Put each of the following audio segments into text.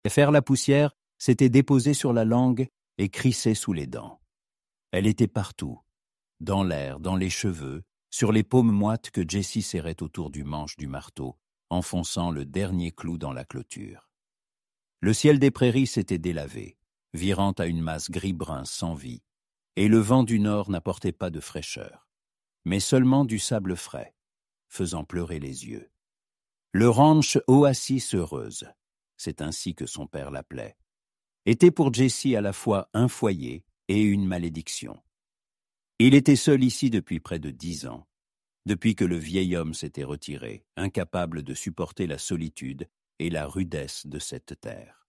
Faire la poussière s'était déposée sur la langue et crissait sous les dents. Elle était partout, dans l'air, dans les cheveux, sur les paumes moites que Jessie serrait autour du manche du marteau, enfonçant le dernier clou dans la clôture. Le ciel des prairies s'était délavé, virant à une masse gris-brun sans vie, et le vent du nord n'apportait pas de fraîcheur, mais seulement du sable frais, faisant pleurer les yeux. Le ranch Oasis heureuse, c'est ainsi que son père l'appelait, était pour Jessie à la fois un foyer et une malédiction. Il était seul ici depuis près de 10 ans, depuis que le vieil homme s'était retiré, incapable de supporter la solitude et la rudesse de cette terre.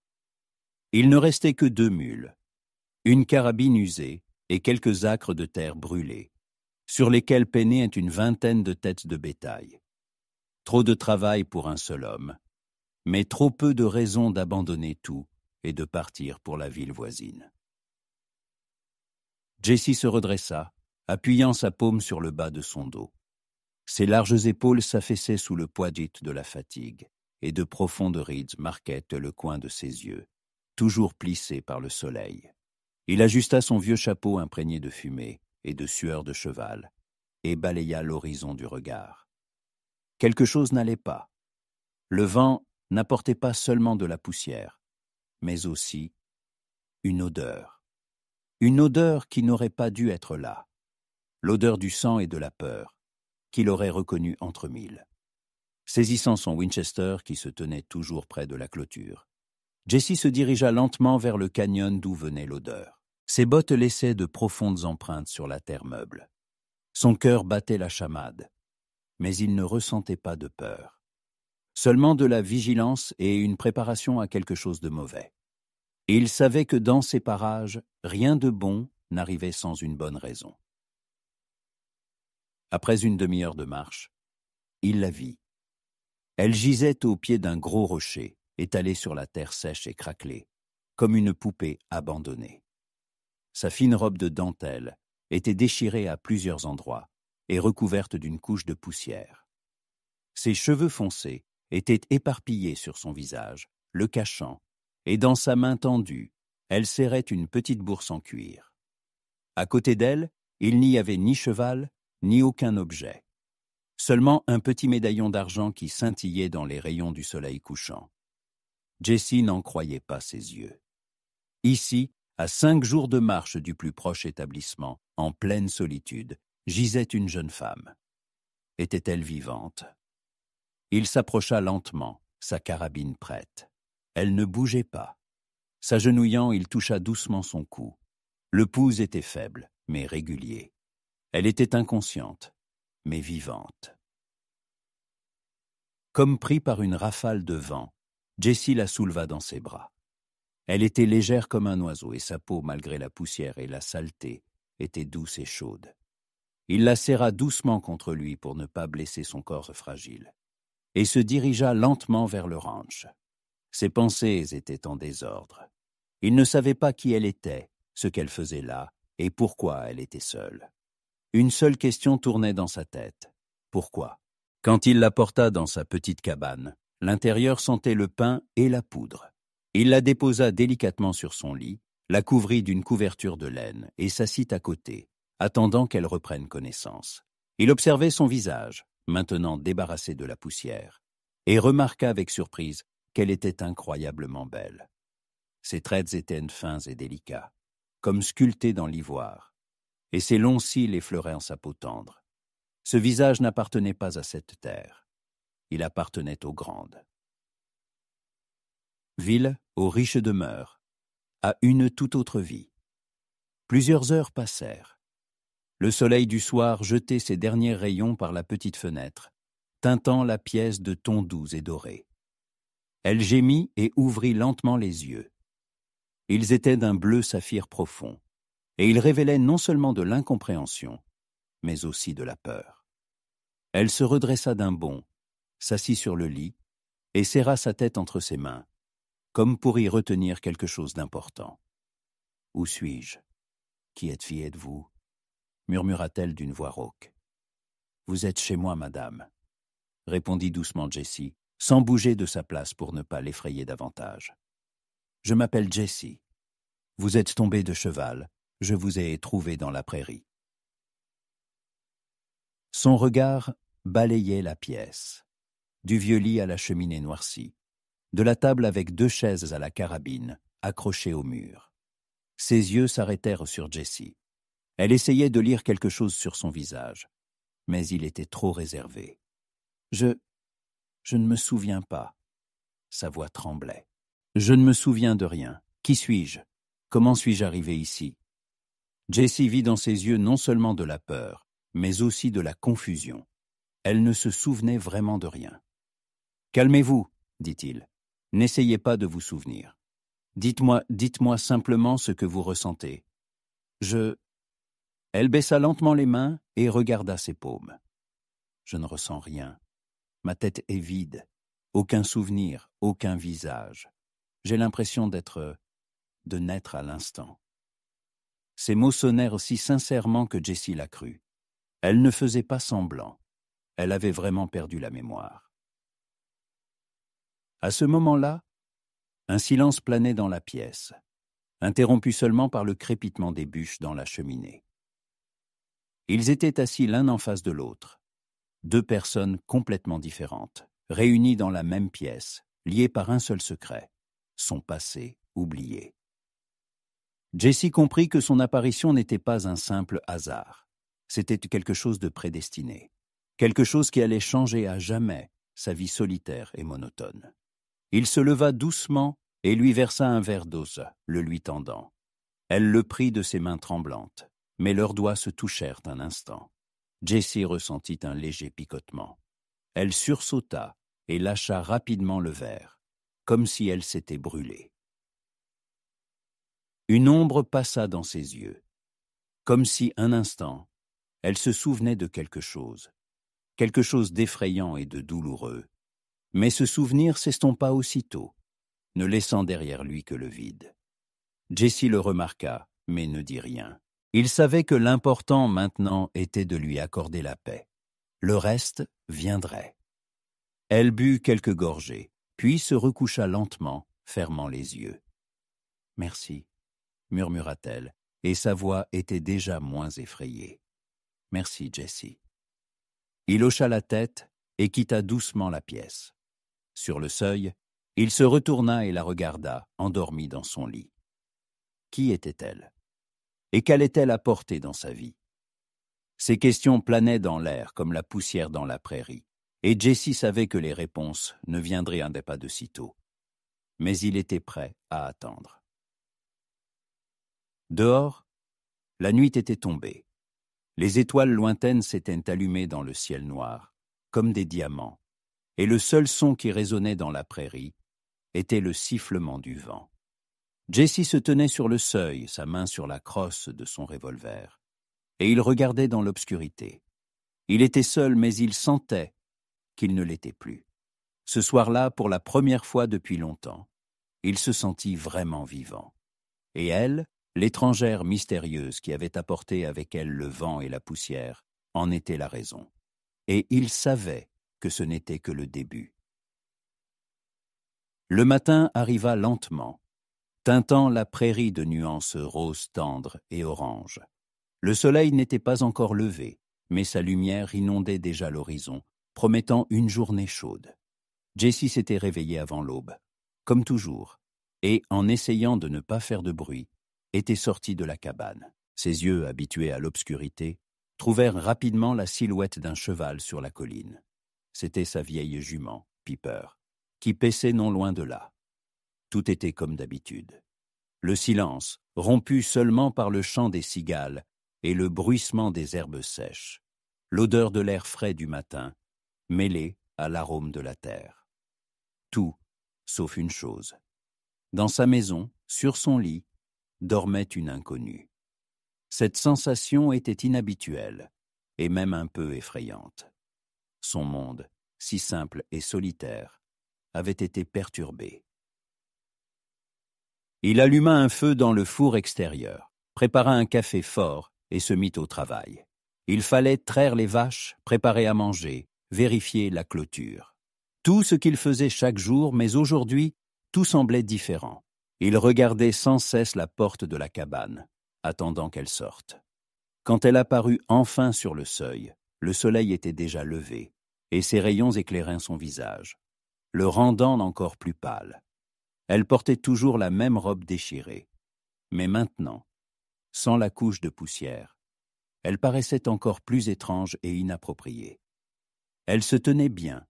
Il ne restait que 2 mules, une carabine usée et quelques acres de terre brûlés, sur lesquels peinaient une vingtaine de têtes de bétail. Trop de travail pour un seul homme, mais trop peu de raisons d'abandonner tout et de partir pour la ville voisine. Jessie se redressa, appuyant sa paume sur le bas de son dos. Ses larges épaules s'affaissaient sous le poids de la fatigue, et de profondes rides marquaient le coin de ses yeux, toujours plissés par le soleil. Il ajusta son vieux chapeau imprégné de fumée et de sueur de cheval, et balaya l'horizon du regard. Quelque chose n'allait pas. Le vent n'apportait pas seulement de la poussière, mais aussi une odeur. Une odeur qui n'aurait pas dû être là. L'odeur du sang et de la peur, qu'il aurait reconnue entre mille. Saisissant son Winchester qui se tenait toujours près de la clôture, Jessie se dirigea lentement vers le canyon d'où venait l'odeur. Ses bottes laissaient de profondes empreintes sur la terre meuble. Son cœur battait la chamade, mais il ne ressentait pas de peur. Seulement de la vigilance et une préparation à quelque chose de mauvais. Et il savait que dans ces parages, rien de bon n'arrivait sans une bonne raison. Après une demi-heure de marche, il la vit. Elle gisait au pied d'un gros rocher, étalé sur la terre sèche et craquelée, comme une poupée abandonnée. Sa fine robe de dentelle était déchirée à plusieurs endroits et recouverte d'une couche de poussière. Ses cheveux foncés étaient éparpillés sur son visage, le cachant, et dans sa main tendue, elle serrait une petite bourse en cuir. À côté d'elle, il n'y avait ni cheval, ni aucun objet. Seulement un petit médaillon d'argent qui scintillait dans les rayons du soleil couchant. Jessie n'en croyait pas ses yeux. Ici, à 5 jours de marche du plus proche établissement, en pleine solitude, gisait une jeune femme. Était-elle vivante? Il s'approcha lentement, sa carabine prête. Elle ne bougeait pas. S'agenouillant, il toucha doucement son cou. Le pouls était faible, mais régulier. Elle était inconsciente, mais vivante. Comme pris par une rafale de vent, Jessie la souleva dans ses bras. Elle était légère comme un oiseau et sa peau, malgré la poussière et la saleté, était douce et chaude. Il la serra doucement contre lui pour ne pas blesser son corps fragile, et se dirigea lentement vers le ranch. Ses pensées étaient en désordre. Il ne savait pas qui elle était, ce qu'elle faisait là, et pourquoi elle était seule. Une seule question tournait dans sa tête. Pourquoi? Quand il la porta dans sa petite cabane, l'intérieur sentait le pain et la poudre. Il la déposa délicatement sur son lit, la couvrit d'une couverture de laine et s'assit à côté, attendant qu'elle reprenne connaissance. Il observait son visage, maintenant débarrassé de la poussière, et remarqua avec surprise qu'elle était incroyablement belle. Ses traits étaient fins et délicats, comme sculptés dans l'ivoire, et ses longs cils effleuraient en sa peau tendre. Ce visage n'appartenait pas à cette terre. Il appartenait aux grandes. Ville aux riches demeures, à une toute autre vie. Plusieurs heures passèrent. Le soleil du soir jetait ses derniers rayons par la petite fenêtre, teintant la pièce de tons doux et dorés. Elle gémit et ouvrit lentement les yeux. Ils étaient d'un bleu saphir profond, et ils révélaient non seulement de l'incompréhension, mais aussi de la peur. Elle se redressa d'un bond, s'assit sur le lit et serra sa tête entre ses mains, comme pour y retenir quelque chose d'important. « Où suis-je? Qui êtes-vous » murmura-t-elle d'une voix rauque. « Vous êtes chez moi, madame, » répondit doucement Jessie, sans bouger de sa place pour ne pas l'effrayer davantage. Je m'appelle Jessie. Vous êtes tombé de cheval. Je vous ai trouvé dans la prairie. » Son regard balayait la pièce, du vieux lit à la cheminée noircie, de la table avec 2 chaises à la carabine, accrochées au mur. Ses yeux s'arrêtèrent sur Jessie. Elle essayait de lire quelque chose sur son visage, mais il était trop réservé. « Je ne me souviens pas. » Sa voix tremblait. « Je ne me souviens de rien. Qui suis-je? Comment suis-je arrivé ici ?» Jessie vit dans ses yeux non seulement de la peur, mais aussi de la confusion. Elle ne se souvenait vraiment de rien. « Calmez-vous, » dit-il. « N'essayez pas de vous souvenir. Dites-moi simplement ce que vous ressentez. » Elle baissa lentement les mains et regarda ses paumes. « Je ne ressens rien. Ma tête est vide. Aucun souvenir, aucun visage. J'ai l'impression de naître à l'instant. » Ces mots sonnèrent si sincèrement que Jessie la crut. Elle ne faisait pas semblant. Elle avait vraiment perdu la mémoire. À ce moment-là, un silence planait dans la pièce, interrompu seulement par le crépitement des bûches dans la cheminée. Ils étaient assis l'un en face de l'autre, 2 personnes complètement différentes, réunies dans la même pièce, liées par un seul secret, son passé oublié. Jessie comprit que son apparition n'était pas un simple hasard. C'était quelque chose de prédestiné, quelque chose qui allait changer à jamais sa vie solitaire et monotone. Il se leva doucement et lui versa un verre d'eau, le lui tendant. Elle le prit de ses mains tremblantes, mais leurs doigts se touchèrent un instant. Jessie ressentit un léger picotement. Elle sursauta et lâcha rapidement le verre, comme si elle s'était brûlée. Une ombre passa dans ses yeux, comme si, un instant, elle se souvenait de quelque chose d'effrayant et de douloureux. Mais ce souvenir s'estompa aussitôt, ne laissant derrière lui que le vide. Jessie le remarqua, mais ne dit rien. Il savait que l'important maintenant était de lui accorder la paix. Le reste viendrait. Elle but quelques gorgées, puis se recoucha lentement, fermant les yeux. « Merci », murmura-t-elle, et sa voix était déjà moins effrayée. « Merci, Jessie. » Il hocha la tête et quitta doucement la pièce. Sur le seuil, il se retourna et la regarda, endormie dans son lit. Qui était-elle? Et qu'allait-elle apporter dans sa vie? Ces questions planaient dans l'air comme la poussière dans la prairie, et Jessie savait que les réponses ne viendraient pas de sitôt. Mais il était prêt à attendre. Dehors, la nuit était tombée. Les étoiles lointaines s'étaient allumées dans le ciel noir, comme des diamants, et le seul son qui résonnait dans la prairie était le sifflement du vent. Jessie se tenait sur le seuil, sa main sur la crosse de son revolver, et il regardait dans l'obscurité. Il était seul, mais il sentait qu'il ne l'était plus. Ce soir-là, pour la première fois depuis longtemps, il se sentit vraiment vivant. Et elle, l'étrangère mystérieuse qui avait apporté avec elle le vent et la poussière, en était la raison. Et il savait que ce n'était que le début. Le matin arriva lentement, teintant la prairie de nuances roses tendres et oranges. Le soleil n'était pas encore levé, mais sa lumière inondait déjà l'horizon, promettant une journée chaude. Jessie s'était réveillée avant l'aube, comme toujours, et, en essayant de ne pas faire de bruit, était sortie de la cabane. Ses yeux, habitués à l'obscurité, trouvèrent rapidement la silhouette d'un cheval sur la colline. C'était sa vieille jument, Piper, qui paissait non loin de là. Tout était comme d'habitude. Le silence, rompu seulement par le chant des cigales et le bruissement des herbes sèches, l'odeur de l'air frais du matin, mêlée à l'arôme de la terre. Tout, sauf une chose. Dans sa maison, sur son lit, dormait une inconnue. Cette sensation était inhabituelle et même un peu effrayante. Son monde, si simple et solitaire, avait été perturbé. Il alluma un feu dans le four extérieur, prépara un café fort et se mit au travail. Il fallait traire les vaches, préparer à manger, vérifier la clôture. Tout ce qu'il faisait chaque jour, mais aujourd'hui, tout semblait différent. Il regardait sans cesse la porte de la cabane, attendant qu'elle sorte. Quand elle apparut enfin sur le seuil, le soleil était déjà levé, et ses rayons éclairaient son visage, le rendant encore plus pâle. Elle portait toujours la même robe déchirée, mais maintenant, sans la couche de poussière, elle paraissait encore plus étrange et inappropriée. Elle se tenait bien,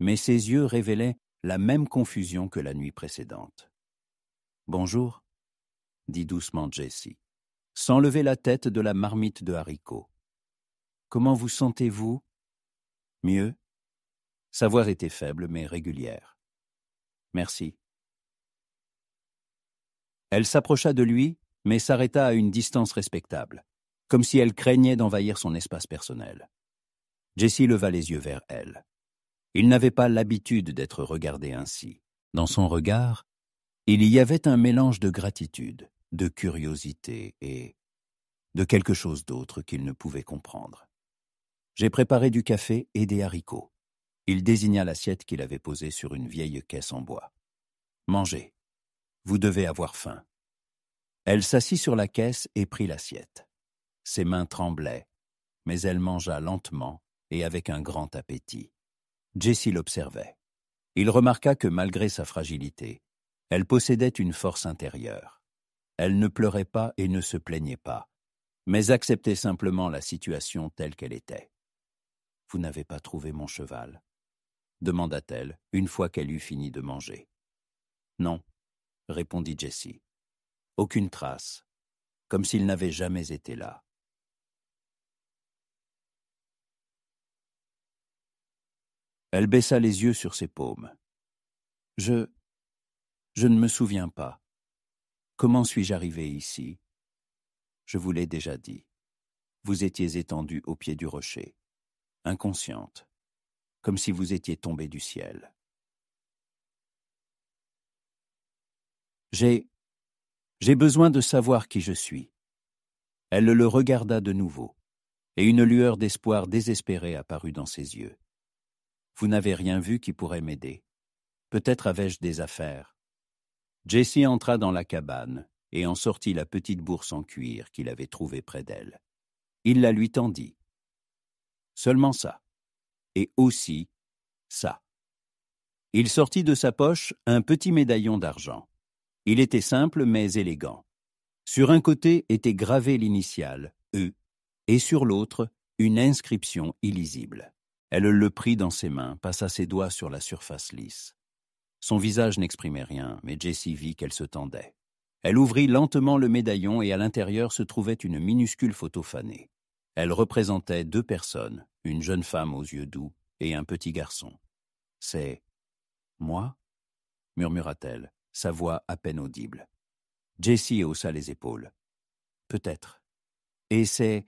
mais ses yeux révélaient la même confusion que la nuit précédente. « Bonjour », dit doucement Jessie, sans lever la tête de la marmite de haricots. « Comment vous sentez-vous ?»« Mieux. » Sa voix était faible mais régulière. « Merci. » Elle s'approcha de lui, mais s'arrêta à une distance respectable, comme si elle craignait d'envahir son espace personnel. Jessie leva les yeux vers elle. Il n'avait pas l'habitude d'être regardé ainsi. Dans son regard, il y avait un mélange de gratitude, de curiosité et de quelque chose d'autre qu'il ne pouvait comprendre. « J'ai préparé du café et des haricots. » Il désigna l'assiette qu'il avait posée sur une vieille caisse en bois. « Mangez. Vous devez avoir faim. » Elle s'assit sur la caisse et prit l'assiette. Ses mains tremblaient, mais elle mangea lentement et avec un grand appétit. Jessie l'observait. Il remarqua que malgré sa fragilité, elle possédait une force intérieure. Elle ne pleurait pas et ne se plaignait pas, mais acceptait simplement la situation telle qu'elle était. « Vous n'avez pas trouvé mon cheval ?» demanda-t-elle, une fois qu'elle eut fini de manger. « Non, » répondit Jessie. « Aucune trace, comme s'il n'avait jamais été là. » Elle baissa les yeux sur ses paumes. « Je ne me souviens pas. Comment suis-je arrivée ici ? Je vous l'ai déjà dit. Vous étiez étendue au pied du rocher, inconsciente, comme si vous étiez tombée du ciel. J'ai besoin de savoir qui je suis. » Elle le regarda de nouveau, et une lueur d'espoir désespéré apparut dans ses yeux. « Vous n'avez rien vu qui pourrait m'aider. Peut-être avais-je des affaires. » Jessie entra dans la cabane et en sortit la petite bourse en cuir qu'il avait trouvée près d'elle. Il la lui tendit. Seulement ça. Et aussi ça. Il sortit de sa poche un petit médaillon d'argent. Il était simple mais élégant. Sur un côté était gravée l'initiale E et sur l'autre une inscription illisible. Elle le prit dans ses mains, passa ses doigts sur la surface lisse. Son visage n'exprimait rien, mais Jessie vit qu'elle se tendait. Elle ouvrit lentement le médaillon et à l'intérieur se trouvait une minuscule photo fanée. Elle représentait 2 personnes, une jeune femme aux yeux doux et un petit garçon. « C'est moi ?» murmura-t-elle, sa voix à peine audible. Jessie haussa les épaules. « Peut-être. Et c'est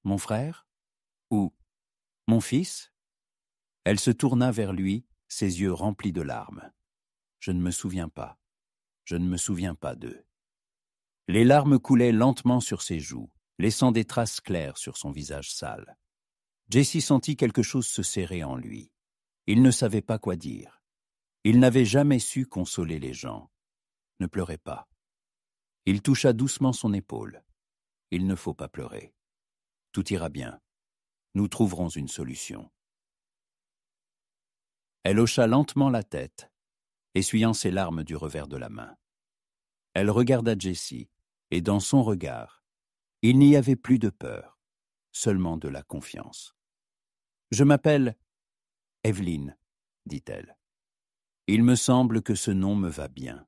mon frère ? Ou mon fils ?» Elle se tourna vers lui, ses yeux remplis de larmes. « Je ne me souviens pas. Je ne me souviens pas d'eux. » Les larmes coulaient lentement sur ses joues, laissant des traces claires sur son visage sale. Jessie sentit quelque chose se serrer en lui. Il ne savait pas quoi dire. Il n'avait jamais su consoler les gens. Ne pleurez pas. Il toucha doucement son épaule. Il ne faut pas pleurer. Tout ira bien. Nous trouverons une solution. Elle hocha lentement la tête, essuyant ses larmes du revers de la main. Elle regarda Jessie, et dans son regard, il n'y avait plus de peur, seulement de la confiance. « Je m'appelle Evelyn, » dit-elle. « Il me semble que ce nom me va bien. »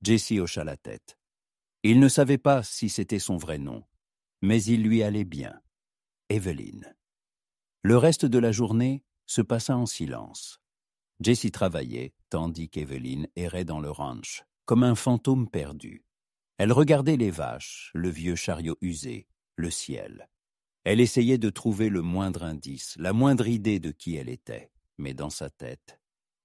Jessie hocha la tête. Il ne savait pas si c'était son vrai nom, mais il lui allait bien. Evelyn. Le reste de la journée se passa en silence. Jessie travaillait, tandis qu'Evelyn errait dans le ranch, comme un fantôme perdu. Elle regardait les vaches, le vieux chariot usé, le ciel. Elle essayait de trouver le moindre indice, la moindre idée de qui elle était, mais dans sa tête,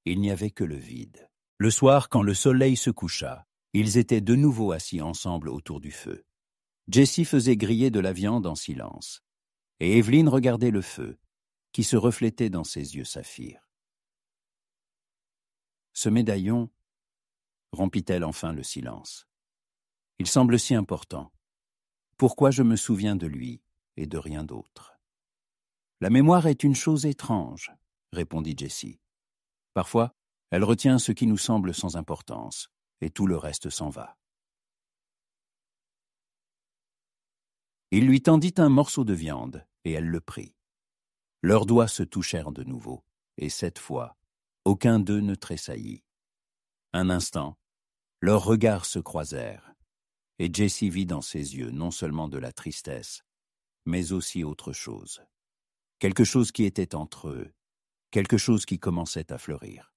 il n'y avait que le vide. Le soir, quand le soleil se coucha, ils étaient de nouveau assis ensemble autour du feu. Jessie faisait griller de la viande en silence, et Evelyn regardait le feu, qui se reflétait dans ses yeux saphirs. « Ce médaillon, rompit-elle enfin le silence. Il semble si important. Pourquoi je me souviens de lui et de rien d'autre? La mémoire est une chose étrange, répondit Jessie. Parfois, elle retient ce qui nous semble sans importance, et tout le reste s'en va. Il lui tendit un morceau de viande, et elle le prit. Leurs doigts se touchèrent de nouveau, et cette fois, aucun d'eux ne tressaillit. Un instant, leurs regards se croisèrent, et Jessie vit dans ses yeux non seulement de la tristesse, mais aussi autre chose. Quelque chose qui était entre eux, quelque chose qui commençait à fleurir.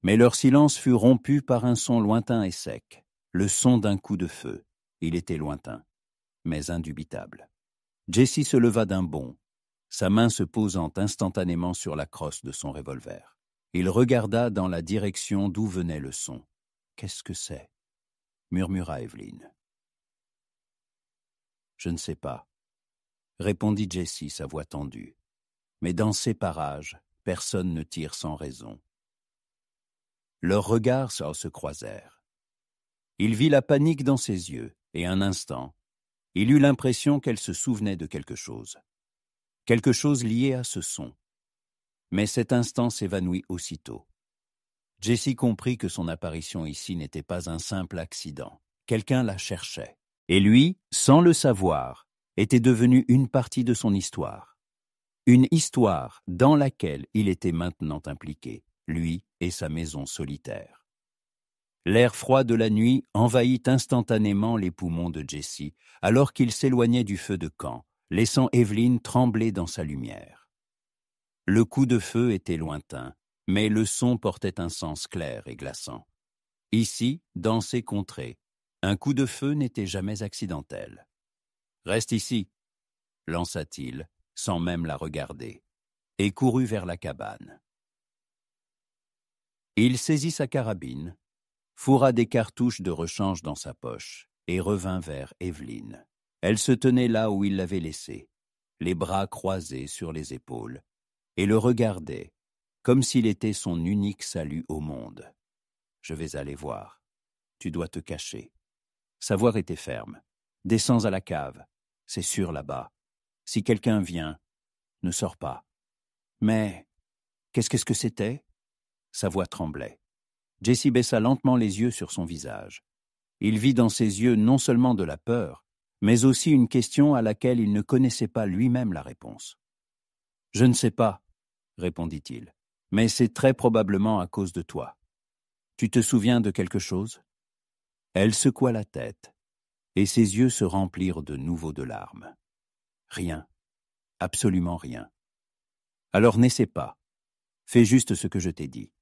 Mais leur silence fut rompu par un son lointain et sec, le son d'un coup de feu. Il était lointain, mais indubitable. Jessie se leva d'un bond, sa main se posant instantanément sur la crosse de son revolver. Il regarda dans la direction d'où venait le son. « Qu'est-ce que c'est » murmura Evelyn. « Je ne sais pas » répondit Jessie, sa voix tendue. « Mais dans ces parages, personne ne tire sans raison. » Leurs regards se croisèrent. Il vit la panique dans ses yeux, et un instant, il eut l'impression qu'elle se souvenait de quelque chose lié à ce son. Mais cet instant s'évanouit aussitôt. Jessie comprit que son apparition ici n'était pas un simple accident. Quelqu'un la cherchait. Et lui, sans le savoir, était devenu une partie de son histoire. Une histoire dans laquelle il était maintenant impliqué, lui et sa maison solitaire. L'air froid de la nuit envahit instantanément les poumons de Jessie, alors qu'il s'éloignait du feu de camp, laissant Evelyn trembler dans sa lumière. Le coup de feu était lointain, mais le son portait un sens clair et glaçant. Ici, dans ces contrées, un coup de feu n'était jamais accidentel. « Reste ici », lança-t-il, sans même la regarder, et courut vers la cabane. Il saisit sa carabine, fourra des cartouches de rechange dans sa poche et revint vers Evelyn. Elle se tenait là où il l'avait laissée, les bras croisés sur les épaules, et le regardait, comme s'il était son unique salut au monde. « Je vais aller voir. Tu dois te cacher. » Sa voix était ferme. « Descends à la cave. C'est sûr là-bas. Si quelqu'un vient, ne sors pas. » Mais qu'est-ce que c'était ? Sa voix tremblait. Jessie baissa lentement les yeux sur son visage. Il vit dans ses yeux non seulement de la peur, mais aussi une question à laquelle il ne connaissait pas lui-même la réponse. « Je ne sais pas, » répondit-il, « mais c'est très probablement à cause de toi. Tu te souviens de quelque chose ?» Elle secoua la tête, et ses yeux se remplirent de nouveau de larmes. « Rien, absolument rien. »« Alors n'essaie pas. Fais juste ce que je t'ai dit. »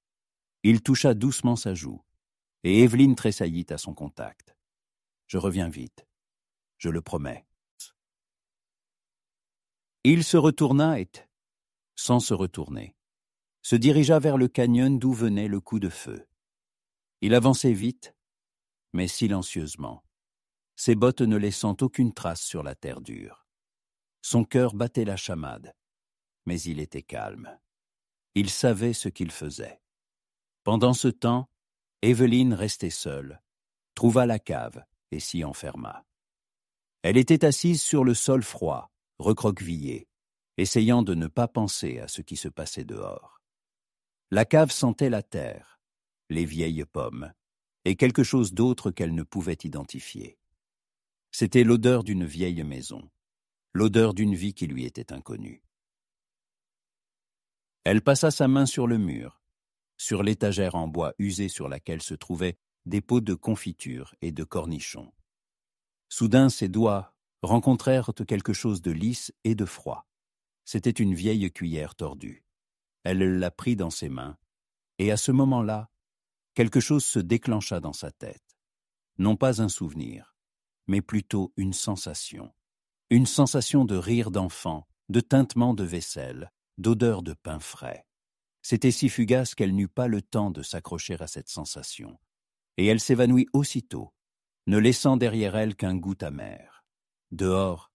Il toucha doucement sa joue, et Evelyn tressaillit à son contact. « Je reviens vite. Je le promets. » Il se retourna et, sans se retourner, se dirigea vers le canyon d'où venait le coup de feu. Il avançait vite, mais silencieusement, ses bottes ne laissant aucune trace sur la terre dure. Son cœur battait la chamade, mais il était calme. Il savait ce qu'il faisait. Pendant ce temps, Evelyn restait seule, trouva la cave et s'y enferma. Elle était assise sur le sol froid, recroquevillée, essayant de ne pas penser à ce qui se passait dehors. La cave sentait la terre, les vieilles pommes, et quelque chose d'autre qu'elle ne pouvait identifier. C'était l'odeur d'une vieille maison, l'odeur d'une vie qui lui était inconnue. Elle passa sa main sur le mur, sur l'étagère en bois usé sur laquelle se trouvaient des pots de confiture et de cornichons. Soudain, ses doigts rencontrèrent quelque chose de lisse et de froid. C'était une vieille cuillère tordue. Elle la prit dans ses mains, et à ce moment-là, quelque chose se déclencha dans sa tête. Non pas un souvenir, mais plutôt une sensation de rire d'enfant, de tintement de vaisselle, d'odeur de pain frais. C'était si fugace qu'elle n'eut pas le temps de s'accrocher à cette sensation, et elle s'évanouit aussitôt, ne laissant derrière elle qu'un goût amer. Dehors,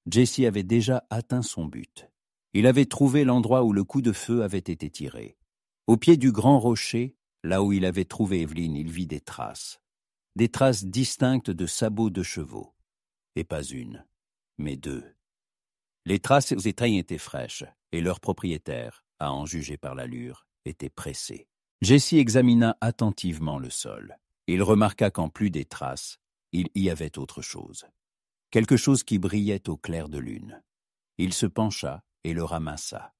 Jessie avait déjà atteint son but. Il avait trouvé l'endroit où le coup de feu avait été tiré. Au pied du grand rocher, là où il avait trouvé Evelyn, il vit des traces distinctes de sabots de chevaux, et pas une, mais deux. Les traces aux étrailles étaient fraîches, et leur propriétaire, à en juger par l'allure, était pressé. Jesse examina attentivement le sol. Il remarqua qu'en plus des traces, il y avait autre chose. Quelque chose qui brillait au clair de lune. Il se pencha et le ramassa.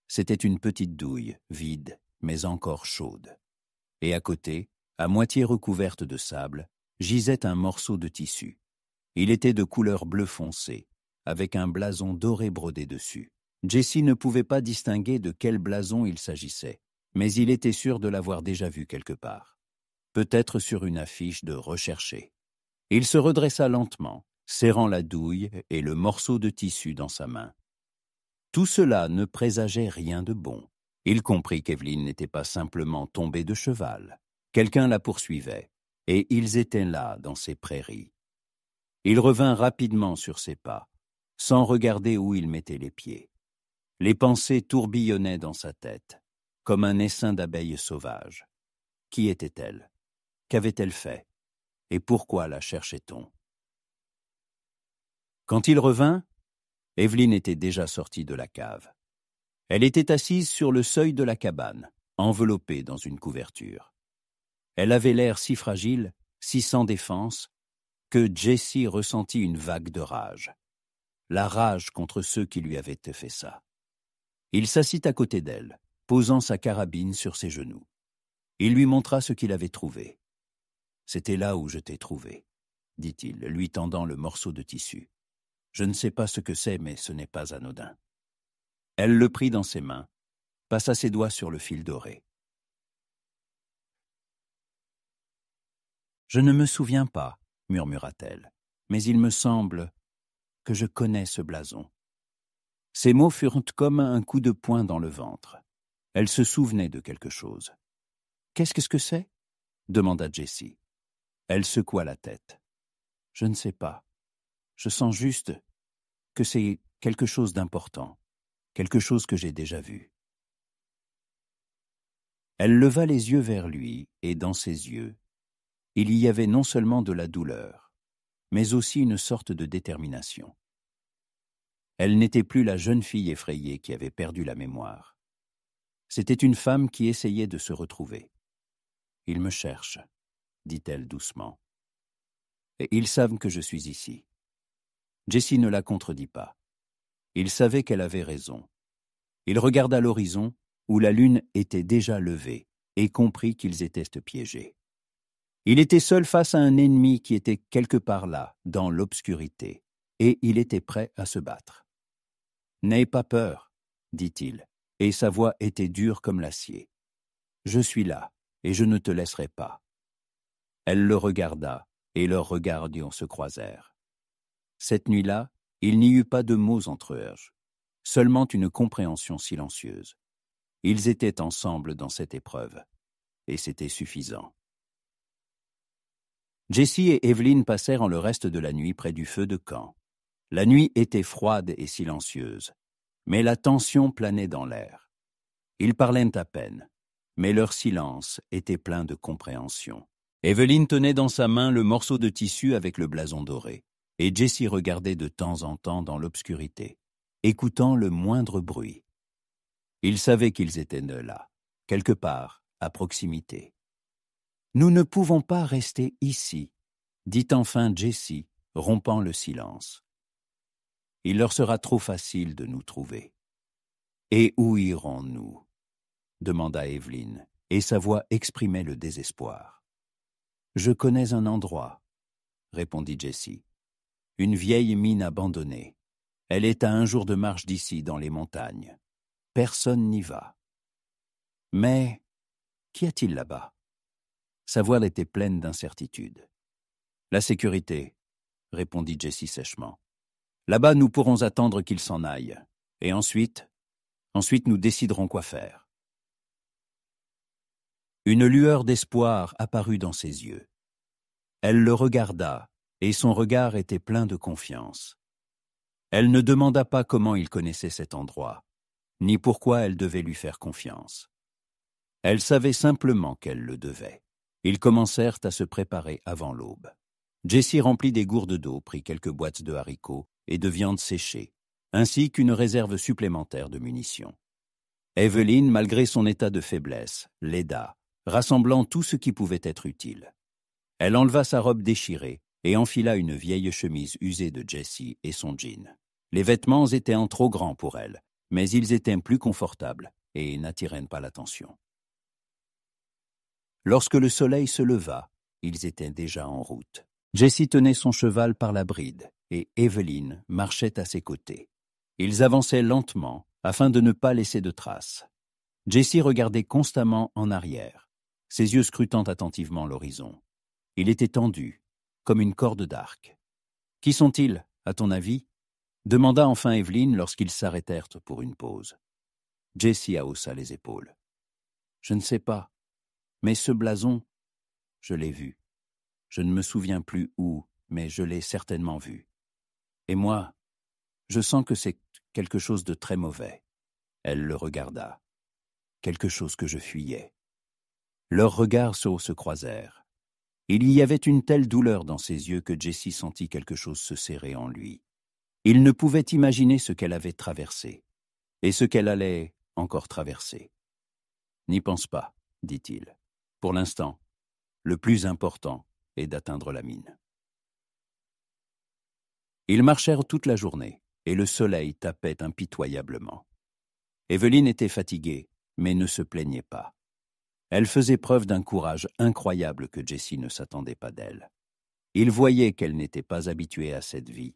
C'était une petite douille, vide, mais encore chaude. Et à côté, à moitié recouverte de sable, gisait un morceau de tissu. Il était de couleur bleu foncé, avec un blason doré brodé dessus. Jesse ne pouvait pas distinguer de quel blason il s'agissait, mais il était sûr de l'avoir déjà vu quelque part. Peut-être sur une affiche de recherché. Il se redressa lentement, serrant la douille et le morceau de tissu dans sa main. Tout cela ne présageait rien de bon. Il comprit qu'Evelyn n'était pas simplement tombée de cheval. Quelqu'un la poursuivait, et ils étaient là, dans ces prairies. Il revint rapidement sur ses pas, sans regarder où il mettait les pieds. Les pensées tourbillonnaient dans sa tête, comme un essaim d'abeilles sauvages. Qui était-elle? Qu'avait-elle fait? Et pourquoi la cherchait-on? Quand il revint, Evelyn était déjà sortie de la cave. Elle était assise sur le seuil de la cabane, enveloppée dans une couverture. Elle avait l'air si fragile, si sans défense, que Jesse ressentit une vague de rage. La rage contre ceux qui lui avaient fait ça. Il s'assit à côté d'elle, posant sa carabine sur ses genoux. Il lui montra ce qu'il avait trouvé. « C'était là où je t'ai trouvé, » dit-il, lui tendant le morceau de tissu. « Je ne sais pas ce que c'est, mais ce n'est pas anodin. » Elle le prit dans ses mains, passa ses doigts sur le fil doré. « Je ne me souviens pas, » murmura-t-elle, « mais il me semble que je connais ce blason. » Ces mots furent comme un coup de poing dans le ventre. Elle se souvenait de quelque chose. « Qu'est-ce que c'est ?» demanda Jessie. Elle secoua la tête. « Je ne sais pas. Je sens juste que c'est quelque chose d'important, quelque chose que j'ai déjà vu. » Elle leva les yeux vers lui, et dans ses yeux, il y avait non seulement de la douleur, mais aussi une sorte de détermination. Elle n'était plus la jeune fille effrayée qui avait perdu la mémoire. C'était une femme qui essayait de se retrouver. « Ils me cherchent, » dit-elle doucement. « Et ils savent que je suis ici. » Jessie ne la contredit pas. Il savait qu'elle avait raison. Il regarda l'horizon, où la lune était déjà levée, et comprit qu'ils étaient piégés. Il était seul face à un ennemi qui était quelque part là, dans l'obscurité, et il était prêt à se battre. « N'aie pas peur, » dit-il, et sa voix était dure comme l'acier. « Je suis là, et je ne te laisserai pas. » Elle le regarda, et leurs regards se croisèrent. Cette nuit-là, il n'y eut pas de mots entre eux, seulement une compréhension silencieuse. Ils étaient ensemble dans cette épreuve, et c'était suffisant. Jessie et Evelyn passèrent en le reste de la nuit près du feu de camp. La nuit était froide et silencieuse, mais la tension planait dans l'air. Ils parlaient à peine, mais leur silence était plein de compréhension. Evelyn tenait dans sa main le morceau de tissu avec le blason doré, et Jessie regardait de temps en temps dans l'obscurité, écoutant le moindre bruit. Il savait qu'ils étaient là, quelque part, à proximité. « Nous ne pouvons pas rester ici, » dit enfin Jessie, rompant le silence. « Il leur sera trop facile de nous trouver. »« Et où irons-nous » demanda Evelyn, et sa voix exprimait le désespoir. « Je connais un endroit, » répondit Jessie. « Une vieille mine abandonnée. Elle est à 1 jour de marche d'ici, dans les montagnes. Personne n'y va. » « Mais qu'y a-t-il là-bas » Sa voix était pleine d'incertitude. « La sécurité, » répondit Jessie sèchement. « Là-bas, nous pourrons attendre qu'il s'en aille. Et ensuite nous déciderons quoi faire. » Une lueur d'espoir apparut dans ses yeux. Elle le regarda, et son regard était plein de confiance. Elle ne demanda pas comment il connaissait cet endroit, ni pourquoi elle devait lui faire confiance. Elle savait simplement qu'elle le devait. Ils commencèrent à se préparer avant l'aube. Jessie remplit des gourdes d'eau, prit quelques boîtes de haricots et de viande séchée, ainsi qu'une réserve supplémentaire de munitions. Evelyn, malgré son état de faiblesse, l'aida, rassemblant tout ce qui pouvait être utile. Elle enleva sa robe déchirée et enfila une vieille chemise usée de Jessie et son jean. Les vêtements étaient en trop grands pour elle, mais ils étaient plus confortables et n'attiraient pas l'attention. Lorsque le soleil se leva, ils étaient déjà en route. Jessie tenait son cheval par la bride et Evelyn marchait à ses côtés. Ils avançaient lentement afin de ne pas laisser de traces. Jessie regardait constamment en arrière, ses yeux scrutant attentivement l'horizon. Il était tendu, comme une corde d'arc. « Qui sont-ils, à ton avis ?» demanda enfin Evelyn lorsqu'ils s'arrêtèrent pour une pause. Jessie haussa les épaules. « Je ne sais pas, mais ce blason, je l'ai vu. Je ne me souviens plus où, mais je l'ai certainement vu. Et moi, je sens que c'est quelque chose de très mauvais. » Elle le regarda. Quelque chose que je fuyais. Leurs regards se croisèrent. Il y avait une telle douleur dans ses yeux que Jessie sentit quelque chose se serrer en lui. Il ne pouvait imaginer ce qu'elle avait traversé, et ce qu'elle allait encore traverser. « N'y pense pas, dit-il. Pour l'instant, le plus important est d'atteindre la mine. » Ils marchèrent toute la journée, et le soleil tapait impitoyablement. Evelyn était fatiguée, mais ne se plaignait pas. Elle faisait preuve d'un courage incroyable que Jessie ne s'attendait pas d'elle. Il voyait qu'elle n'était pas habituée à cette vie,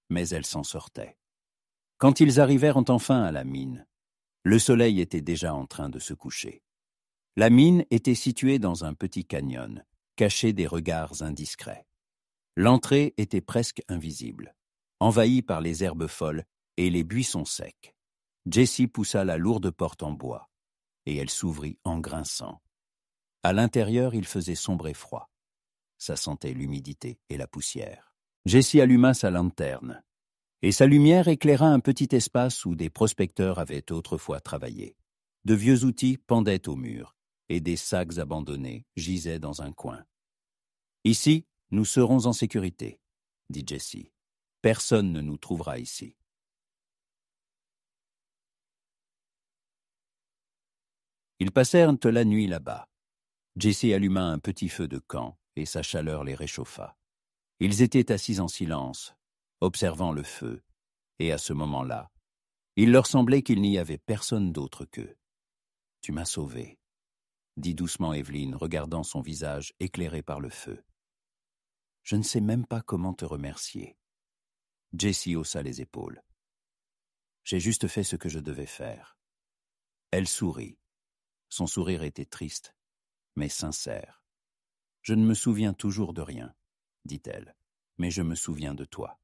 mais elle s'en sortait. Quand ils arrivèrent enfin à la mine, le soleil était déjà en train de se coucher. La mine était située dans un petit canyon, caché des regards indiscrets. L'entrée était presque invisible, envahie par les herbes folles et les buissons secs. Jessie poussa la lourde porte en bois, et elle s'ouvrit en grinçant. À l'intérieur, il faisait sombre et froid. Ça sentait l'humidité et la poussière. Jessie alluma sa lanterne, et sa lumière éclaira un petit espace où des prospecteurs avaient autrefois travaillé. De vieux outils pendaient au mur, et des sacs abandonnés gisaient dans un coin. « Ici, nous serons en sécurité, » dit Jessie. « Personne ne nous trouvera ici. » Ils passèrent la nuit là-bas. Jessie alluma un petit feu de camp et sa chaleur les réchauffa. Ils étaient assis en silence, observant le feu, et à ce moment-là, il leur semblait qu'il n'y avait personne d'autre qu'eux. « Tu m'as sauvé, » dit doucement Evelyn, regardant son visage éclairé par le feu. « Je ne sais même pas comment te remercier. » Jessie haussa les épaules. « J'ai juste fait ce que je devais faire. » Elle sourit. Son sourire était triste, mais sincère. « Je ne me souviens toujours de rien, » dit-elle, « mais je me souviens de toi. »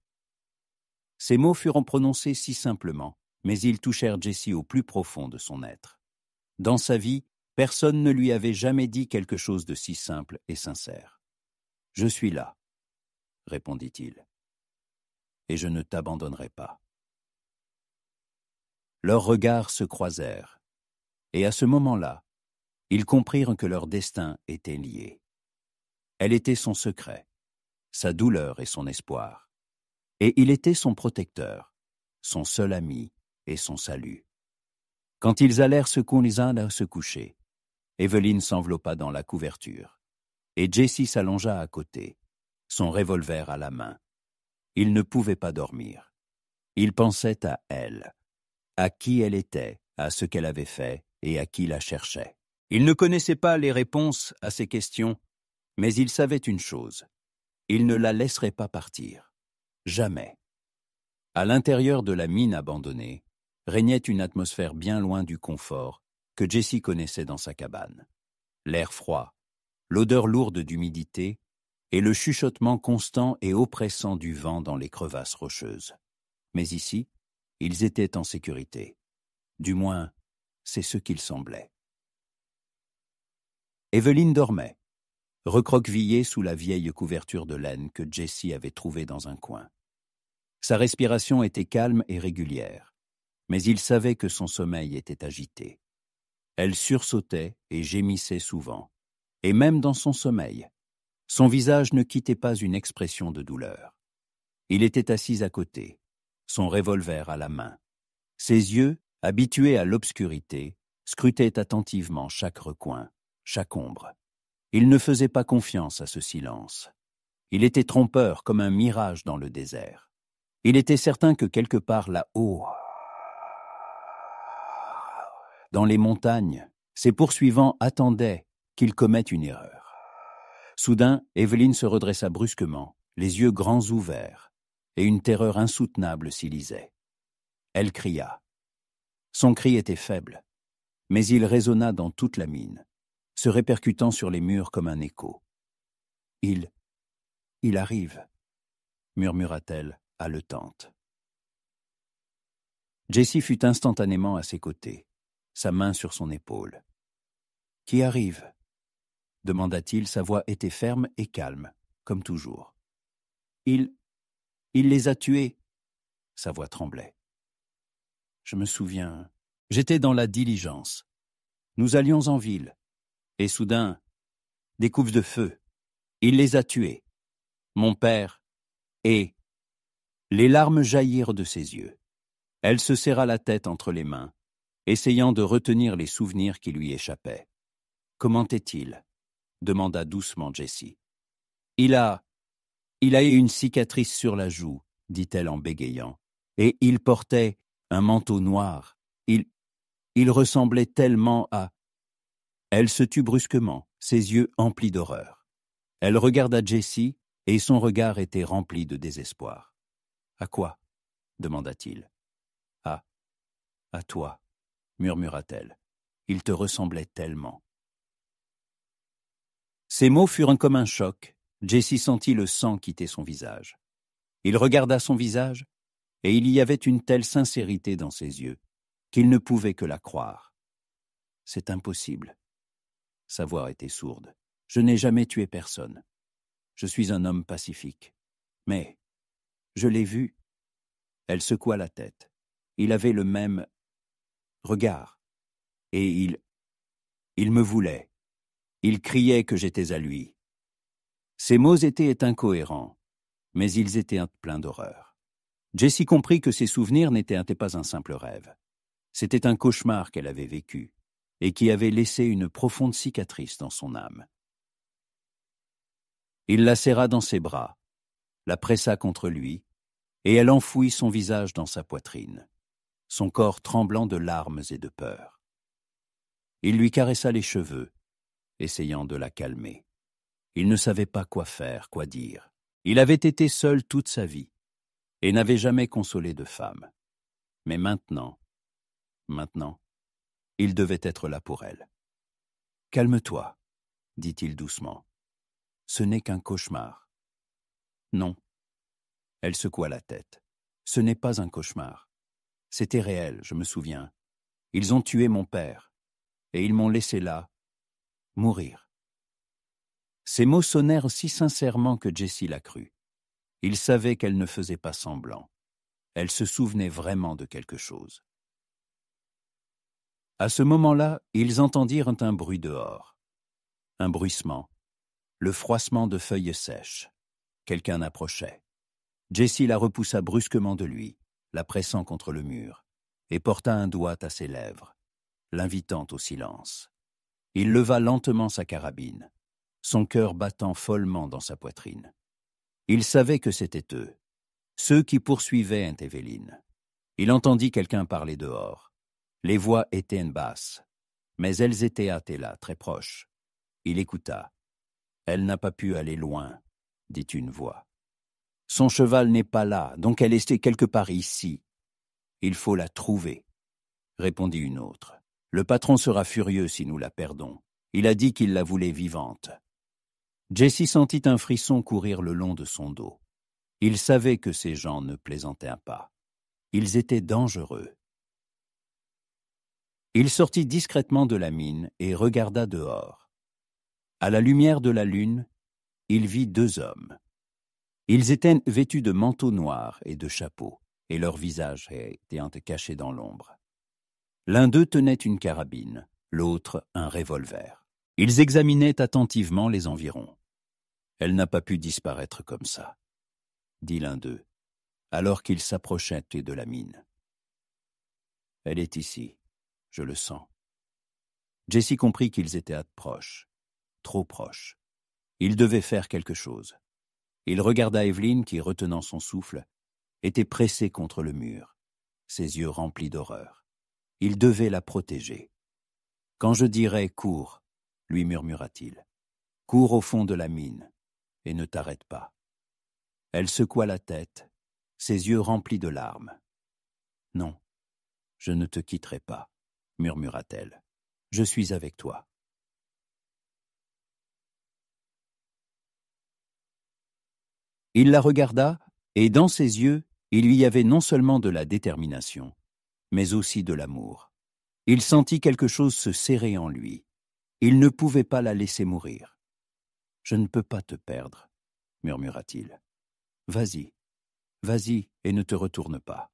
Ces mots furent prononcés si simplement, mais ils touchèrent Jessie au plus profond de son être. Dans sa vie, personne ne lui avait jamais dit quelque chose de si simple et sincère. « Je suis là, » répondit-il, « et je ne t'abandonnerai pas. » Leurs regards se croisèrent, et à ce moment-là, ils comprirent que leur destin était lié. Elle était son secret, sa douleur et son espoir, et il était son protecteur, son seul ami et son salut. Quand ils allèrent se coucher, Evelyn s'enveloppa dans la couverture, et Jessie s'allongea à côté, son revolver à la main. Il ne pouvait pas dormir. Il pensait à elle, à qui elle était, à ce qu'elle avait fait et à qui la cherchait. Il ne connaissait pas les réponses à ces questions, mais il savait une chose. Il ne la laisserait pas partir. Jamais. À l'intérieur de la mine abandonnée, régnait une atmosphère bien loin du confort que Jessie connaissait dans sa cabane. L'air froid, l'odeur lourde d'humidité et le chuchotement constant et oppressant du vent dans les crevasses rocheuses. Mais ici, ils étaient en sécurité. Du moins, c'est ce qu'il semblait. Evelyn dormait, recroquevillée sous la vieille couverture de laine que Jessie avait trouvée dans un coin. Sa respiration était calme et régulière, mais il savait que son sommeil était agité. Elle sursautait et gémissait souvent, et même dans son sommeil. Son visage ne quittait pas une expression de douleur. Il était assis à côté, son revolver à la main. Ses yeux, habitués à l'obscurité, scrutaient attentivement chaque recoin, chaque ombre. Il ne faisait pas confiance à ce silence. Il était trompeur comme un mirage dans le désert. Il était certain que quelque part là-haut, dans les montagnes, ses poursuivants attendaient qu'il commette une erreur. Soudain, Evelyne se redressa brusquement, les yeux grands ouverts, et une terreur insoutenable s'y lisait. Elle cria. Son cri était faible, mais il résonna dans toute la mine, se répercutant sur les murs comme un écho. Il arrive, murmura-t-elle, haletante. Jessie fut instantanément à ses côtés, sa main sur son épaule. « Qui arrive ?» demanda-t-il, sa voix était ferme et calme, comme toujours. « Il les a tués. » Sa voix tremblait. « Je me souviens, j'étais dans la diligence. Nous allions en ville, et soudain, des coups de feu. Il les a tués. Mon père, et... » Les larmes jaillirent de ses yeux. Elle se serra la tête entre les mains, essayant de retenir les souvenirs qui lui échappaient. « Comment est-il » demanda doucement Jessie. « Il a eu une cicatrice sur la joue, dit-elle en bégayant, et il portait un manteau noir. Il ressemblait tellement à... » Elle se tut brusquement, ses yeux emplis d'horreur. Elle regarda Jessie, et son regard était rempli de désespoir. « À quoi » demanda-t-il. « À toi, » murmura-t-elle. « Il te ressemblait tellement. » Ces mots furent comme un choc. Jessie sentit le sang quitter son visage. Il regarda son visage, et il y avait une telle sincérité dans ses yeux qu'il ne pouvait que la croire. « C'est impossible. » Sa voix était sourde. « Je n'ai jamais tué personne. Je suis un homme pacifique. Mais, je l'ai vu. » Elle secoua la tête. Il avait le même regard. Et il me voulait. Il criait que j'étais à lui. Ces mots étaient incohérents, mais ils étaient pleins d'horreur. Jessie comprit que ses souvenirs n'étaient pas un simple rêve. C'était un cauchemar qu'elle avait vécu, et qui avait laissé une profonde cicatrice dans son âme. Il la serra dans ses bras, la pressa contre lui, et elle enfouit son visage dans sa poitrine, son corps tremblant de larmes et de peur. Il lui caressa les cheveux, essayant de la calmer. Il ne savait pas quoi faire, quoi dire. Il avait été seul toute sa vie, et n'avait jamais consolé de femme. Mais maintenant, il devait être là pour elle. « Calme-toi, » dit-il doucement. « Ce n'est qu'un cauchemar. » « Non. » Elle secoua la tête. « Ce n'est pas un cauchemar. C'était réel, je me souviens. Ils ont tué mon père, et ils m'ont laissé là, mourir. » Ces mots sonnèrent si sincèrement que Jessie la crut. Il savait qu'elle ne faisait pas semblant. Elle se souvenait vraiment de quelque chose. À ce moment-là, ils entendirent un bruit dehors. Un bruissement, le froissement de feuilles sèches. Quelqu'un approchait. Jessie la repoussa brusquement de lui, la pressant contre le mur, et porta un doigt à ses lèvres, l'invitant au silence. Il leva lentement sa carabine, son cœur battant follement dans sa poitrine. Il savait que c'étaient eux, ceux qui poursuivaient Evelyne. Il entendit quelqu'un parler dehors. Les voix étaient basses, mais elles étaient hâtées là, très proches. Il écouta. « Elle n'a pas pu aller loin, » dit une voix. « Son cheval n'est pas là, donc elle est quelque part ici. Il faut la trouver, » répondit une autre. « Le patron sera furieux si nous la perdons. Il a dit qu'il la voulait vivante. » Jessie sentit un frisson courir le long de son dos. Il savait que ces gens ne plaisantaient pas. Ils étaient dangereux. Il sortit discrètement de la mine et regarda dehors. À la lumière de la lune, il vit deux hommes. Ils étaient vêtus de manteaux noirs et de chapeaux, et leurs visages étaient cachés dans l'ombre. L'un d'eux tenait une carabine, l'autre un revolver. Ils examinaient attentivement les environs. « Elle n'a pas pu disparaître comme ça », dit l'un d'eux, alors qu'ils s'approchaient de la mine. « Elle est ici, je le sens. » Jesse comprit qu'ils étaient proches, trop proches. Il devait faire quelque chose. Il regarda Evelyn qui, retenant son souffle, était pressée contre le mur, ses yeux remplis d'horreur. Il devait la protéger. « Quand je dirai « cours », lui murmura-t-il, « cours au fond de la mine et ne t'arrête pas. » Elle secoua la tête, ses yeux remplis de larmes. « Non, je ne te quitterai pas, » murmura-t-elle. « Je suis avec toi. » Il la regarda, et dans ses yeux, il y avait non seulement de la détermination, mais aussi de l'amour. Il sentit quelque chose se serrer en lui. Il ne pouvait pas la laisser mourir. « Je ne peux pas te perdre, » murmura-t-il. « Vas-y, vas-y et ne te retourne pas. »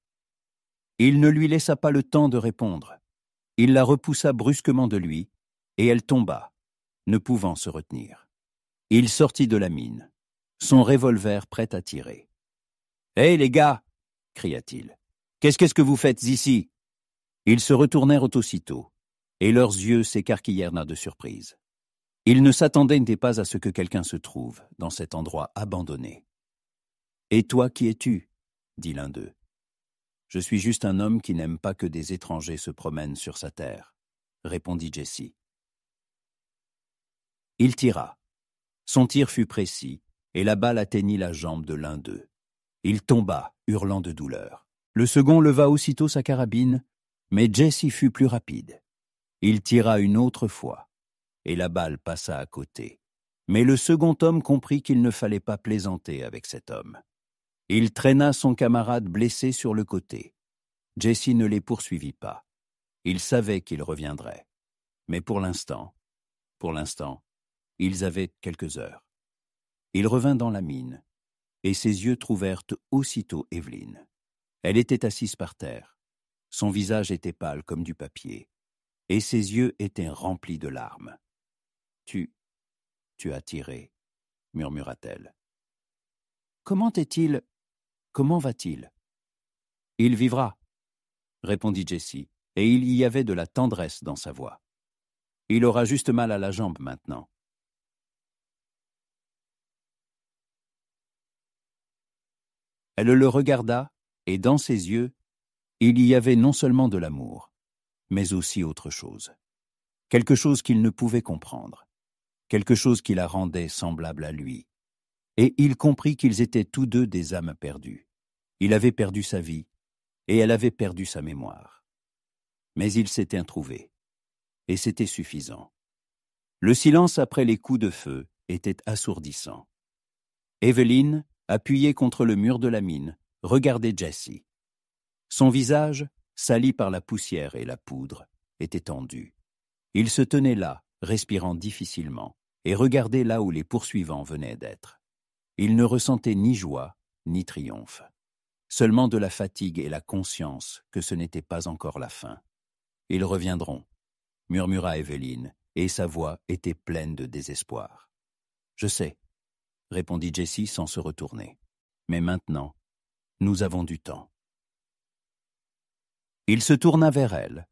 Il ne lui laissa pas le temps de répondre. Il la repoussa brusquement de lui, et elle tomba, ne pouvant se retenir. Il sortit de la mine, son revolver prêt à tirer. « Hé, les gars !» cria-t-il. « Qu'est-ce que vous faites ici ?» Ils se retournèrent aussitôt, et leurs yeux s'écarquillèrent de surprise. Ils ne s'attendaient pas à ce que quelqu'un se trouve dans cet endroit abandonné. « Et toi, qui es-tu » dit l'un d'eux. « Je suis juste un homme qui n'aime pas que des étrangers se promènent sur sa terre, » répondit Jesse. Il tira. Son tir fut précis, et la balle atteignit la jambe de l'un d'eux. Il tomba, hurlant de douleur. Le second leva aussitôt sa carabine, mais Jesse fut plus rapide. Il tira une autre fois, et la balle passa à côté. Mais le second homme comprit qu'il ne fallait pas plaisanter avec cet homme. Il traîna son camarade blessé sur le côté. Jesse ne les poursuivit pas. Il savait qu'ils reviendraient. Mais pour l'instant, ils avaient quelques heures. Il revint dans la mine, et ses yeux trouvèrent aussitôt Evelyn. Elle était assise par terre. Son visage était pâle comme du papier, et ses yeux étaient remplis de larmes. « Tu as tiré, » murmura-t-elle. « Comment est-il ? Comment va-t-il ? » « Il vivra, » répondit Jesse, et il y avait de la tendresse dans sa voix. « Il aura juste mal à la jambe maintenant. » Elle le regarda, et dans ses yeux, il y avait non seulement de l'amour, mais aussi autre chose. Quelque chose qu'il ne pouvait comprendre, quelque chose qui la rendait semblable à lui. Et il comprit qu'ils étaient tous deux des âmes perdues. Il avait perdu sa vie, et elle avait perdu sa mémoire. Mais ils s'étaient trouvés, et c'était suffisant. Le silence après les coups de feu était assourdissant. Evelyn, appuyée contre le mur de la mine, regardait Jesse. Son visage, sali par la poussière et la poudre, était tendu. Il se tenait là, respirant difficilement, et regardait là où les poursuivants venaient d'être. Il ne ressentait ni joie, ni triomphe. Seulement de la fatigue et la conscience que ce n'était pas encore la fin. « Ils reviendront », murmura Evelyn, et sa voix était pleine de désespoir. « Je sais », répondit Jesse sans se retourner. « Mais maintenant, nous avons du temps. » Il se tourna vers elle,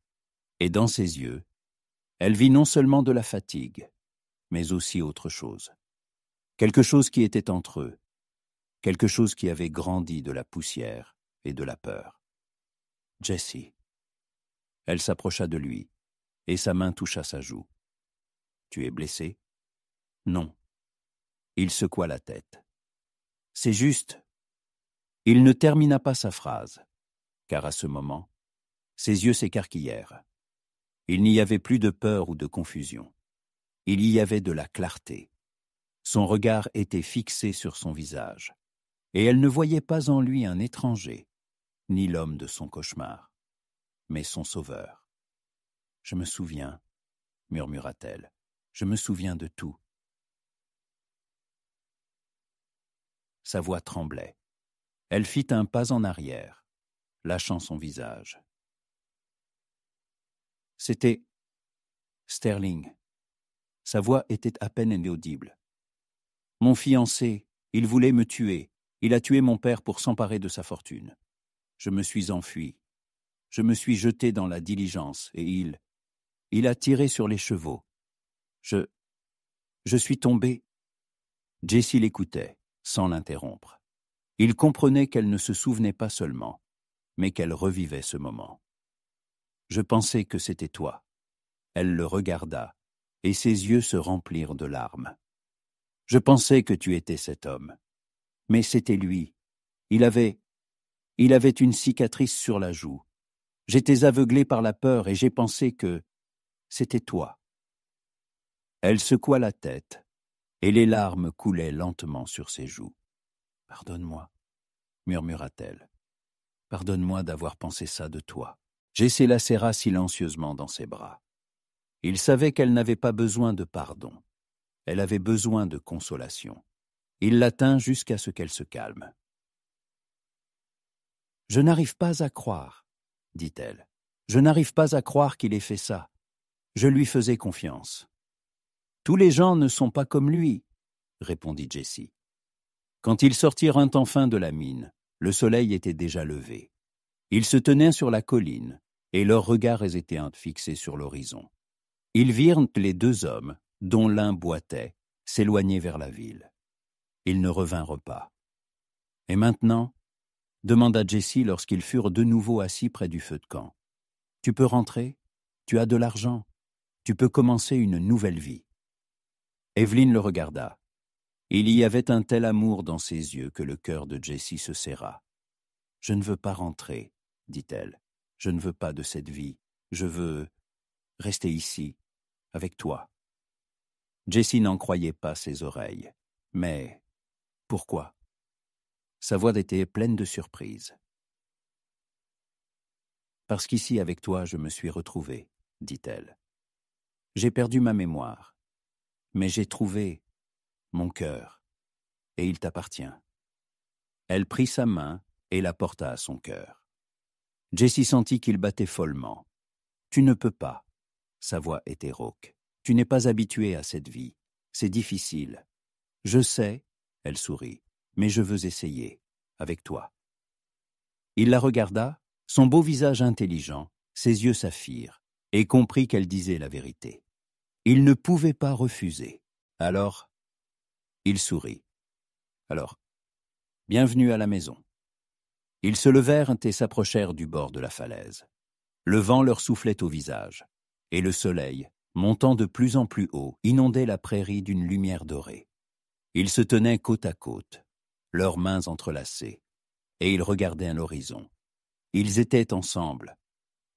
et dans ses yeux, elle vit non seulement de la fatigue, mais aussi autre chose. Quelque chose qui était entre eux, quelque chose qui avait grandi de la poussière et de la peur. « Jesse !» Elle s'approcha de lui, et sa main toucha sa joue. « Tu es blessé ?» ?»« Non. » Il secoua la tête. « C'est juste. » Il ne termina pas sa phrase, car à ce moment, ses yeux s'écarquillèrent. Il n'y avait plus de peur ou de confusion. Il y avait de la clarté. Son regard était fixé sur son visage, et elle ne voyait pas en lui un étranger, ni l'homme de son cauchemar, mais son sauveur. « Je me souviens, » murmura-t-elle, « je me souviens de tout. » Sa voix tremblait. Elle fit un pas en arrière, lâchant son visage. C'était Sterling. Sa voix était à peine inaudible. Mon fiancé, il voulait me tuer. Il a tué mon père pour s'emparer de sa fortune. Je me suis enfui. Je me suis jeté dans la diligence et il a tiré sur les chevaux. Je suis tombé. Jessie l'écoutait, sans l'interrompre. Il comprenait qu'elle ne se souvenait pas seulement, mais qu'elle revivait ce moment. Je pensais que c'était toi. Elle le regarda, et ses yeux se remplirent de larmes. Je pensais que tu étais cet homme. Mais c'était lui. Il avait une cicatrice sur la joue. J'étais aveuglé par la peur et j'ai pensé que c'était toi. Elle secoua la tête, et les larmes coulaient lentement sur ses joues. « Pardonne-moi, » murmura-t-elle. « Pardonne-moi d'avoir pensé ça de toi. » Jessie la serra silencieusement dans ses bras. Il savait qu'elle n'avait pas besoin de pardon. Elle avait besoin de consolation. Il la tint jusqu'à ce qu'elle se calme. « Je n'arrive pas à croire, » dit-elle. « Je n'arrive pas à croire qu'il ait fait ça. Je lui faisais confiance. »« Tous les gens ne sont pas comme lui, » répondit Jessie. Quand ils sortirent enfin de la mine, le soleil était déjà levé. Ils se tenaient sur la colline, et leurs regards étaient fixés sur l'horizon. Ils virent les deux hommes, dont l'un boitait, s'éloigner vers la ville. Ils ne revinrent pas. « Et maintenant ?» demanda Jessie lorsqu'ils furent de nouveau assis près du feu de camp. « Tu peux rentrer? Tu as de l'argent. Tu peux commencer une nouvelle vie. » Evelyn le regarda. Il y avait un tel amour dans ses yeux que le cœur de Jessie se serra. « Je ne veux pas rentrer, » dit-elle. « Je ne veux pas de cette vie. Je veux rester ici, avec toi. » Jessie n'en croyait pas ses oreilles. Mais pourquoi? Sa voix était pleine de surprise. « Parce qu'ici, avec toi, je me suis retrouvée, » dit-elle. « J'ai perdu ma mémoire, mais j'ai trouvé mon cœur, et il t'appartient. » Elle prit sa main et la porta à son cœur. Jessie sentit qu'il battait follement. « Tu ne peux pas. » Sa voix était rauque. « Tu n'es pas habitué à cette vie. C'est difficile. »« Je sais, » elle sourit, « mais je veux essayer, avec toi. » Il la regarda, son beau visage intelligent, ses yeux saphir, et comprit qu'elle disait la vérité. Il ne pouvait pas refuser. Alors, il sourit. « Alors, bienvenue à la maison. » Ils se levèrent et s'approchèrent du bord de la falaise. Le vent leur soufflait au visage, et le soleil, montant de plus en plus haut, inondait la prairie d'une lumière dorée. Ils se tenaient côte à côte, leurs mains entrelacées, et ils regardaient à l'horizon. Ils étaient ensemble,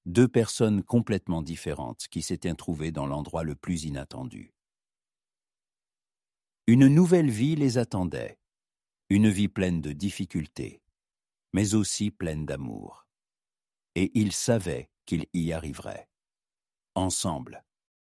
deux personnes complètement différentes qui s'étaient trouvées dans l'endroit le plus inattendu. Une nouvelle vie les attendait, une vie pleine de difficultés, mais aussi pleine d'amour. Et ils savaient qu'ils y arriveraient, ensemble.